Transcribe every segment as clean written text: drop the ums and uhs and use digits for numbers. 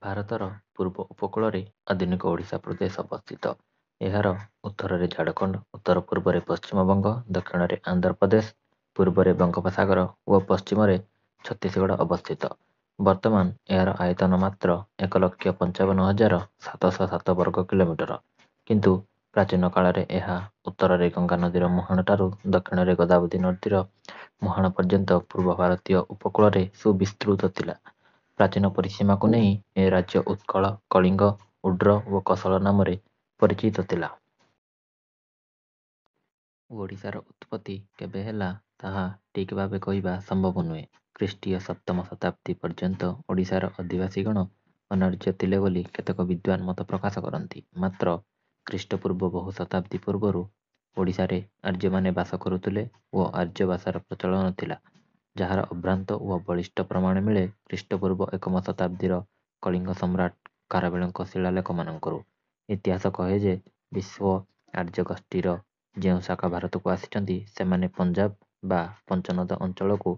ଭାରତର ପୂର୍ବ ଉପକୂଳରେ ଆଧୁନିକ ଓଡ଼ିଶା ପ୍ରଦେଶ ଅବସ୍ଥିତ। ଏହାର ଉତ୍ତରରେ ଝାଡ଼ଖଣ୍ଡ, ଉତ୍ତର ପୂର୍ବରେ ପଶ୍ଚିମବଙ୍ଗ, ଦକ୍ଷିଣରେ ଆନ୍ଧ୍ରପ୍ରଦେଶ, ପୂର୍ବରେ ବଙ୍ଗୋପସାଗର ଓ ପଶ୍ଚିମରେ ଛତିଶଗଡ଼ ଅବସ୍ଥିତ। ବର୍ତ୍ତମାନ ଏହାର ଆୟତନ ମାତ୍ର 1,55,707 ବର୍ଗ କିଲୋମିଟର। କିନ୍ତୁ ପ୍ରାଚୀନ କାଳରେ ଏହା ଉତ୍ତରରେ ଗଙ୍ଗା ନଦୀର ମୁହାଣଠାରୁ ଦକ୍ଷିଣରେ ଗୋଦାବରୀ ନଦୀର ମୁହାଣ ପର୍ଯ୍ୟନ୍ତ ପୂର୍ବ ଭାରତୀୟ ଉପକୂଳରେ ସୁବିସ୍ତୃତ ଥିଲା। ପ୍ରାଚୀନ ପରିସୀମାକୁ ନେଇ ଏ ରାଜ୍ୟ ଉତ୍କଳ, କଳିଙ୍ଗ, ଉଡ୍ର ଓ କସଳ ନାମରେ ପରିଚିତ ଥିଲା। ଓଡ଼ିଶାର ଉତ୍ପତ୍ତି କେବେ ହେଲା ତାହା ଠିକ୍ ଭାବେ କହିବା ସମ୍ଭବ ନୁହେଁ। ଖ୍ରୀଷ୍ଟୀୟ ସପ୍ତମ ଶତାବ୍ଦୀ ପର୍ଯ୍ୟନ୍ତ ଓଡ଼ିଶାର ଅଧିବାସୀଗଣ ଅନାର୍ଯ୍ୟ ଥିଲେ ବୋଲି କେତେକ ବିଦ୍ୱାନ ମତ ପ୍ରକାଶ କରନ୍ତି। ମାତ୍ର ଖ୍ରୀଷ୍ଟପୂର୍ବ ବହୁ ଶତାବ୍ଦୀ ପୂର୍ବରୁ ଓଡ଼ିଶାରେ ଆର୍ଯ୍ୟମାନେ ବାସ କରୁଥିଲେ ଓ ଆର୍ଯ୍ୟ ଭାଷାର ପ୍ରଚଳନ ଥିଲା, ଯାହାର ଅଭ୍ରାନ୍ତ ଓ ବଳିଷ୍ଠ ପ୍ରମାଣ ମିଳେ ଖ୍ରୀଷ୍ଟପୂର୍ବ ଏକମ ଶତାବ୍ଦୀର କଳିଙ୍ଗ ସମ୍ରାଟ ଖାରବେଳଙ୍କ ଶିଳାଲେଖମାନଙ୍କରୁ। ଇତିହାସ କହେ ଯେ ବିଶ୍ଵ ଆର୍ଯ୍ୟ ଗୋଷ୍ଠୀର ଯେଉଁ ଶାଖା ଭାରତକୁ ଆସିଛନ୍ତି, ସେମାନେ ପଞ୍ଜାବ ବା ପଞ୍ଚନଦ ଅଞ୍ଚଳକୁ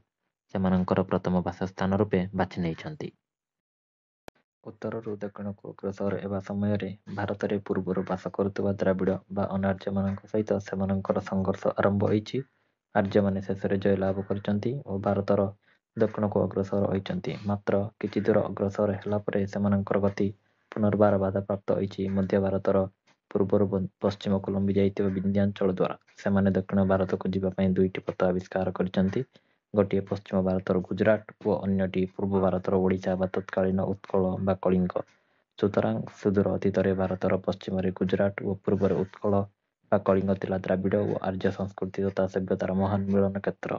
ସେମାନଙ୍କର ପ୍ରଥମ ବାସସ୍ଥାନ ରୂପେ ବାଛି ନେଇଛନ୍ତି। ଉତ୍ତରରୁ ଦକ୍ଷିଣକୁ ଅଗ୍ରସର ହେବା ସମୟରେ ଭାରତରେ ପୂର୍ବରୁ ବାସ କରୁଥିବା ଦ୍ରାବିଡ଼ ବା ଅନାର୍ଯ୍ୟମାନଙ୍କ ସହିତ ସେମାନଙ୍କର ସଂଘର୍ଷ ଆରମ୍ଭ ହୋଇଛି। ଆର୍ଯ୍ୟମାନେ ଶେଷରେ ଜୟ ଲାଭ କରିଛନ୍ତି ଓ ଭାରତର ଦକ୍ଷିଣକୁ ଅଗ୍ରସର ହୋଇଛନ୍ତି। ମାତ୍ର କିଛି ଦୂର ଅଗ୍ରସର ହେଲା ପରେ ସେମାନଙ୍କର ଗତି ପୁନର୍ବାର ବାଧାପ୍ରାପ୍ତ ହୋଇଛି ମଧ୍ୟ ଭାରତର ପୂର୍ବରୁ ପଶ୍ଚିମକୁ ଲମ୍ବି ଯାଇଥିବା ବିନ୍ଧ୍ୟାଞ୍ଚଳ ଦ୍ୱାରା। ସେମାନେ ଦକ୍ଷିଣ ଭାରତକୁ ଯିବା ପାଇଁ ଦୁଇଟି ପଥ ଆବିଷ୍କାର କରିଛନ୍ତି, ଗୋଟିଏ ପଶ୍ଚିମ ଭାରତର ଗୁଜରାଟ ଓ ଅନ୍ୟଟି ପୂର୍ବ ଭାରତର ଓଡ଼ିଶା ବା ତତ୍କାଳୀନ ଉତ୍କଳ ବା କଳିଙ୍ଗ। ସୁତରାଂ ସୁଦୂର ଅତୀତରେ ଭାରତର ପଶ୍ଚିମରେ ଗୁଜରାଟ ଓ ପୂର୍ବରେ ଉତ୍କଳ ବା କଳିଙ୍ଗ ଥିଲା ଦ୍ରାବିଡ଼ ଓ ଆର୍ଯ୍ୟ ସଂସ୍କୃତି ତଥା ସଭ୍ୟତାର ମହାନ୍ ମିଳନ କ୍ଷେତ୍ର।